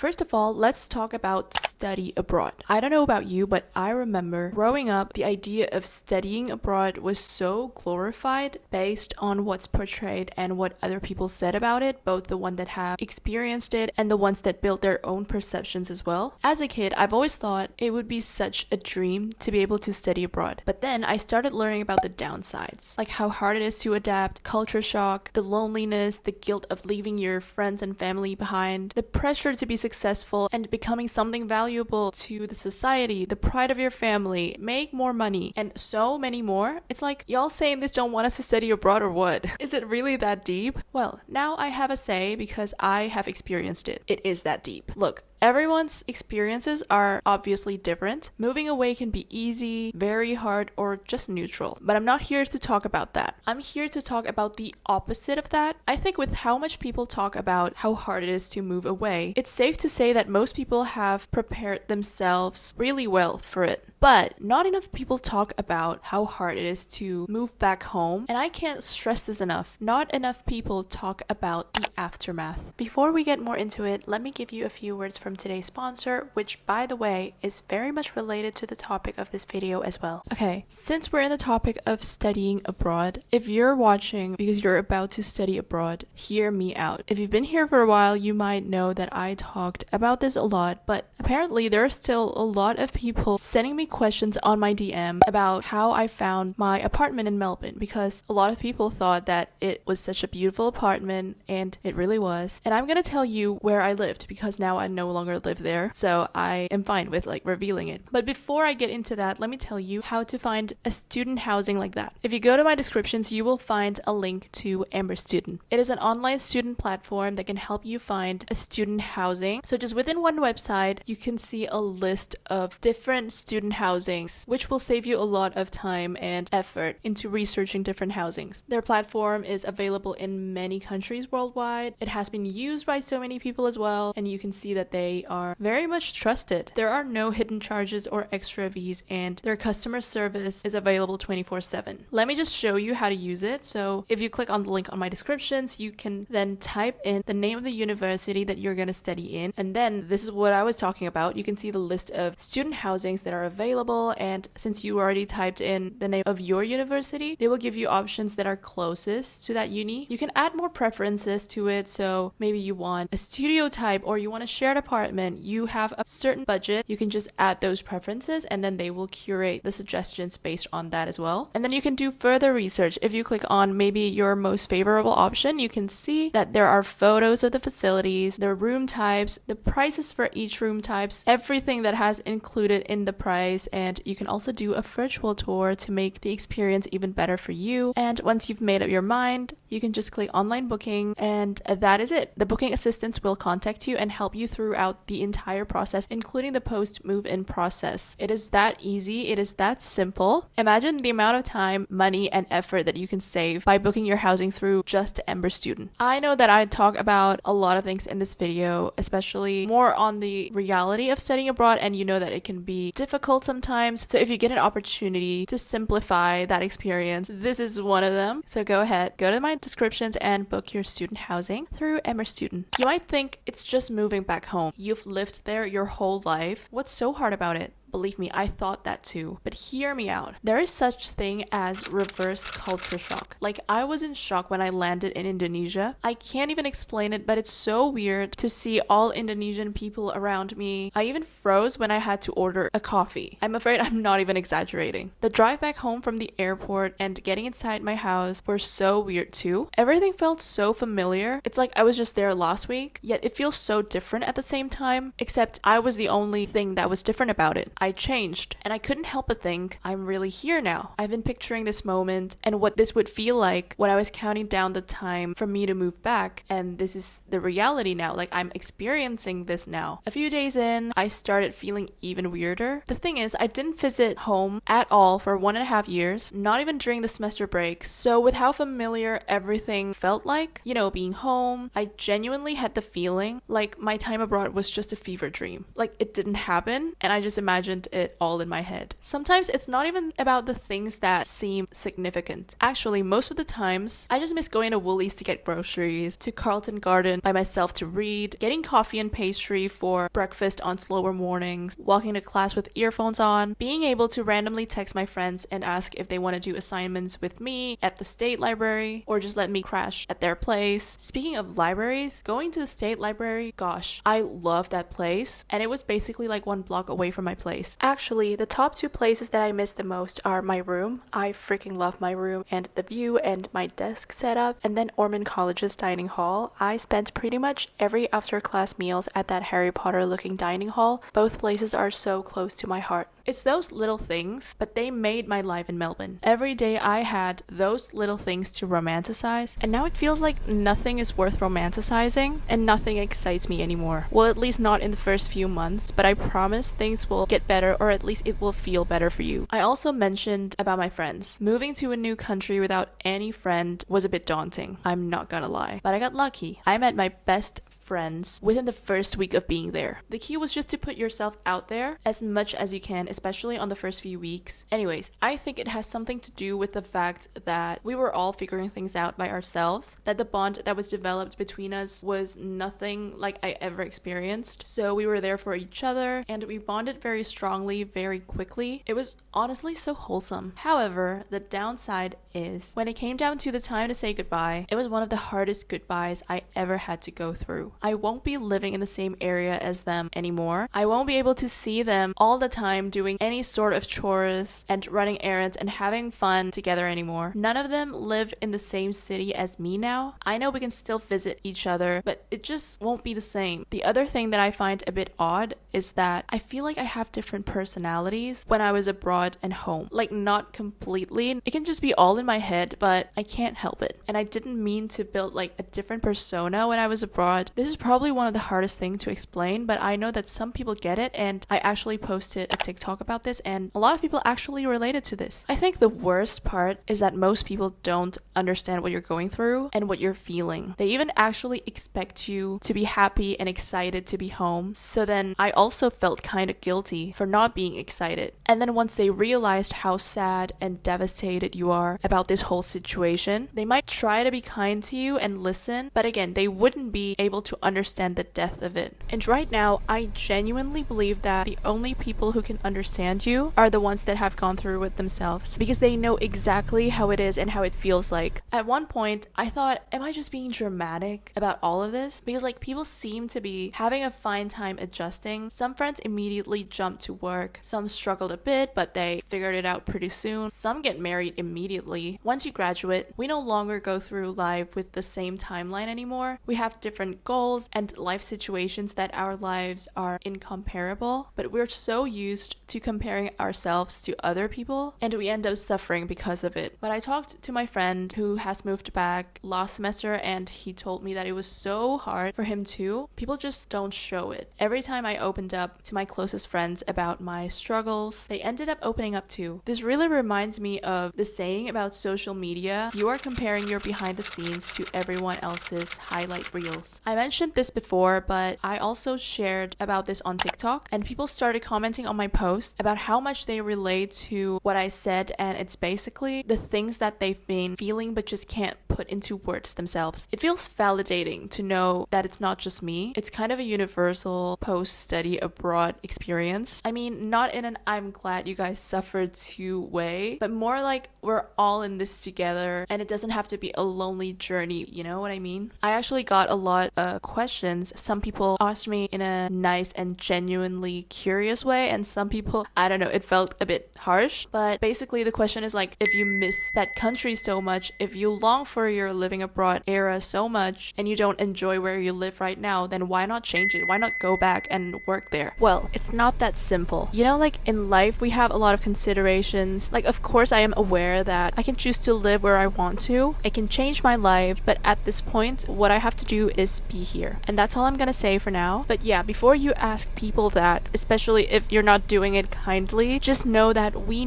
First of all, let's talk about study abroad. I don't know about you, but I remember growing up, the idea of studying abroad was so glorified based on what's portrayed and what other people said about it, both the one that have experienced it and the ones that built their own perceptions as well. As a kid, I've always thought it would be such a dream to be able to study abroad. But then I started learning about the downsides, like how hard it is to adapt, culture shock, the loneliness, the guilt of leaving your friends and family behind, the pressure to be successful and becoming something valuable to the society, the pride of your family, make more money, and so many more. It's like, y'all saying this don't want us to study abroad or what? Is it really that deep? Well, now I have a say because I have experienced it. It is that deep. Look, everyone's experiences are obviously different. Moving away can be easy, very hard, or just neutral. But I'm not here to talk about that. I'm here to talk about the opposite of that. I think with how much people talk about how hard it is to move away, it's safe to say that most people have prepared themselves really well for it. But not enough people talk about how hard it is to move back home. And I can't stress this enough. Not enough people talk about the aftermath. Before we get more into it, let me give you a few words from today's sponsor, which by the way is very much related to the topic of this video as well. Okay, since we're in the topic of studying abroad, if you're watching because you're about to study abroad, hear me out. If you've been here for a while, you might know that I talked about this a lot, but apparently there are still a lot of people sending me questions on my DM about how I found my apartment in Melbourne, because a lot of people thought that it was such a beautiful apartment, and it really was. And I'm gonna tell you where I lived because now I no longer live there, so I am fine with revealing it. But before I get into that, let me tell you how to find a student housing like that. If you go to my descriptions, you will find a link to Amber Student. It is an online student platform that can help you find a student housing. So just within one website, you can see a list of different student housings, which will save you a lot of time and effort into researching different housings. Their platform is available in many countries worldwide. It has been used by so many people as well, and you can see that they are very much trusted. There are no hidden charges or extra fees, and their customer service is available 24/7. Let me just show you how to use it. So if you click on the link on my descriptions, you can then type in the name of the university that you're going to study in, and then this is what I was talking about. You can see the list of student housings that are available, and since you already typed in the name of your university, they will give you options that are closest to that uni. You can add more preferences to it, so maybe you want a studio type or you want a shared apartment. You have a certain budget, you can just add those preferences and then they will curate the suggestions based on that as well. And then you can do further research. If you click on maybe your most favorable option, you can see that there are photos of the facilities, the room types, the prices for each room types, everything that has included in the price, and you can also do a virtual tour to make the experience even better for you. And once you've made up your mind, you can just click online booking, and that is it. The booking assistants will contact you and help you throughout the entire process, including the post-move-in process. It is that easy. It is that simple. Imagine the amount of time, money, and effort that you can save by booking your housing through just Amber Student. I know that I talk about a lot of things in this video, especially more on the reality of studying abroad, and you know that it can be difficult sometimes. So if you get an opportunity to simplify that experience, this is one of them. So go ahead, go to my descriptions and book your student housing through Amber Student. You might think it's just moving back home. You've lived there your whole life. What's so hard about it? Believe me, I thought that too. But hear me out. There is such thing as reverse culture shock. Like, I was in shock when I landed in Indonesia. I can't even explain it, but it's so weird to see all Indonesian people around me. I even froze when I had to order a coffee. I'm afraid I'm not even exaggerating. The drive back home from the airport and getting inside my house were so weird too. Everything felt so familiar. It's like I was just there last week, yet it feels so different at the same time, except I was the only thing that was different about it. I changed, and I couldn't help but think, I'm really here now. I've been picturing this moment and what this would feel like when I was counting down the time for me to move back, and this is the reality now. Like, I'm experiencing this now. A few days in, I started feeling even weirder. The thing is, I didn't visit home at all for 1.5 years, not even during the semester breaks. So with how familiar everything felt like, being home, I genuinely had the feeling like my time abroad was just a fever dream. Like, it didn't happen, and I just imagined imagined it all in my head. Sometimes it's not even about the things that seem significant. Actually, most of the times, I just miss going to Woolies to get groceries, to Carlton Garden by myself to read, getting coffee and pastry for breakfast on slower mornings, walking to class with earphones on, being able to randomly text my friends and ask if they want to do assignments with me at the state library, or just let me crash at their place. Speaking of libraries, going to the state library, gosh, I love that place, and it was basically like 1 block away from my place. Actually, the top 2 places that I miss the most are my room. I freaking love my room and the view and my desk setup, and then Ormond College's dining hall. I spent pretty much every after class meals at that Harry Potter looking dining hall. Both places are so close to my heart. It's those little things, but they made my life in Melbourne. Every day I had those little things to romanticize, and now it feels like nothing is worth romanticizing and nothing excites me anymore. Well, at least not in the first few months, but I promise things will get better, or at least it will feel better for you. I also mentioned about my friends. Moving to a new country without any friend was a bit daunting, I'm not gonna lie, but I got lucky. I met my best friends within the first week of being there. The key was just to put yourself out there as much as you can, especially on the first few weeks. Anyways, I think it has something to do with the fact that we were all figuring things out by ourselves, that the bond that was developed between us was nothing like I ever experienced. So we were there for each other and we bonded very strongly, very quickly. It was honestly so wholesome. However, the downside is when it came down to the time to say goodbye, it was one of the hardest goodbyes I ever had to go through. I won't be living in the same area as them anymore. I won't be able to see them all the time doing any sort of chores and running errands and having fun together anymore. None of them live in the same city as me now. I know we can still visit each other, but it just won't be the same. The other thing that I find a bit odd is that I feel like I have different personalities when I was abroad and home. Like, not completely. It can just be all in my head, but I can't help it. And I didn't mean to build like a different persona when I was abroad. This is probably one of the hardest things to explain, but I know that some people get it, and I actually posted a TikTok about this, and a lot of people actually related to this. I think the worst part is that most people don't understand what you're going through and what you're feeling. They even actually expect you to be happy and excited to be home. So then I also felt kind of guilty for not being excited. And then once they realized how sad and devastated you are about this whole situation, they might try to be kind to you and listen, but again, they wouldn't be able to understand the depth of it. And right now, I genuinely believe that the only people who can understand you are the ones that have gone through it themselves, because they know exactly how it is and how it feels like. At one point, I thought, am I just being dramatic about all of this? Because like, people seem to be having a fine time adjusting. Some friends immediately jumped to work. Some struggled a bit, but they figured it out pretty soon. Some get married immediately. Once you graduate, we no longer go through life with the same timeline anymore. We have different goals and life situations that our lives are incomparable, but we're so used to comparing ourselves to other people, and we end up suffering because of it. But I talked to my friend who has moved back last semester, and he told me that it was so hard for him too. People just don't show it. Every time I opened up to my closest friends about my struggles, they ended up opening up too. This really reminds me of the saying about social media: you are comparing your behind the scenes to everyone else's highlight reels. I mentioned this before, but I also shared about this on TikTok, and people started commenting on my post about how much they relate to what I said, and it's basically the things that they've been feeling but just can't put into words themselves. It feels validating to know that it's not just me. It's kind of a universal post-study abroad experience. I mean, not in an I'm glad you guys suffered too way, but more like we're all in this together, and it doesn't have to be a lonely journey, you know what I mean? I actually got a lot of questions. Some people asked me in a nice and genuinely curious way, and some people, I don't know, it felt a bit harsh. But basically the question is like, if you miss that country so much, if you long for your living abroad era so much and you don't enjoy where you live right now, then why not change it? Why not go back and work there? Well, it's not that simple. You know, like in life we have a lot of considerations. Like, of course I am aware that I can choose to live where I want to. I can change my life, but at this point what I have to do is be here. And that's all I'm gonna say for now. But yeah, before you ask people that, especially if you're not doing it kindly, just know that we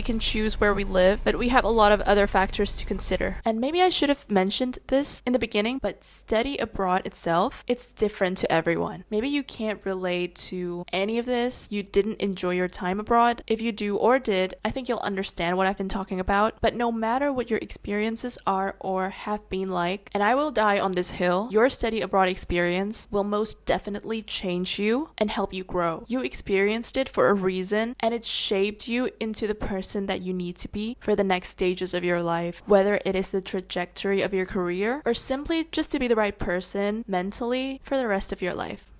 can choose where we live, but we have a lot of other factors to consider. And maybe maybe I should have mentioned this in the beginning, but study abroad itself, it's different to everyone. Maybe you can't relate to any of this. You didn't enjoy your time abroad. If you do or did, I think you'll understand what I've been talking about. But no matter what your experiences are or have been like, and I will die on this hill, your study abroad experience will most definitely change you and help you grow. You experienced it for a reason, and it shaped you into the person that you need to be for the next stages of your life, whether it is the trajectory of your career or simply just to be the right person mentally for the rest of your life.